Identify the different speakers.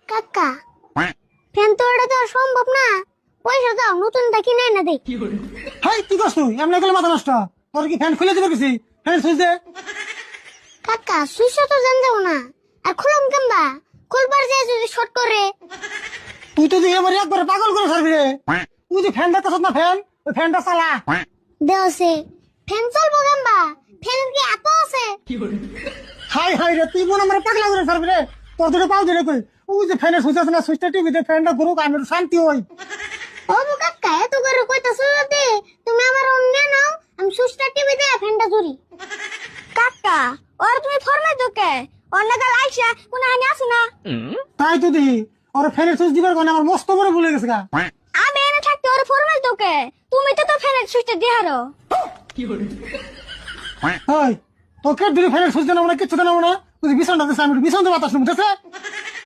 Speaker 1: কাকা ফ্যান তো ওটা তো আর সম্ভব না, পয়সা দাও নতুনটা কিনে না দেই।
Speaker 2: হাই তুই করছ তুই এমনি গেলে মাথা নষ্ট। তোর কি ফ্যান খুলে দিবে কিছু? ফ্যান সুইচ দে।
Speaker 1: কাকা সুইচ তো জান যাবো না, আর খুলম কেমবা? খুলবার যায় যদি শর্ট করে।
Speaker 2: তুই তো দিয়ে আমার একবারে পাগল করে ছাড়বি রে। তুই যে ফ্যান দেখতেছ না, ফ্যান ওই ফ্যানটা চালা।
Speaker 1: দেওসে ফ্যান চলবো কেমবা? ফ্যানের কি এত আছে?
Speaker 2: হাই হাই রে, তুই মনে আমার পাগলা করে ছাড়বি রে। তোর দুটো পাও দিলে কই? ওই যে ফ্যানের সুইচ আছে না, সুইচটা টিভিতে ফ্যানটা ঘুরুক, আমি একটু শান্তি হই।
Speaker 1: ও কাকা এত করে কইতাছো যদি তুমি আমার অন্য নাও, আমি সুইচটা টিভি দিয়ে ফ্যানটা জুরি। কাকা ওর তুমি ফরমাই দোকে অন্য গাল আইসা কোন হানি আছে না?
Speaker 2: তাই তো দি ওর ফ্যানের সুইচ দিবার কারণে আমার মস্ত বড় ভুলে গেছে গা।
Speaker 1: আমি এনে থাকতে ওর ফরমাই দোকে, তুমি তো ফ্যানের সুইচটা দিহারো।
Speaker 2: হাই তোকে দুটো ফ্যানের সুইচ দেন আমরা কিচ্ছু দেন না। তুই বিছানটা দিছিস, আমি বিছানতে বাতাস নেবো, ঠিক আছে?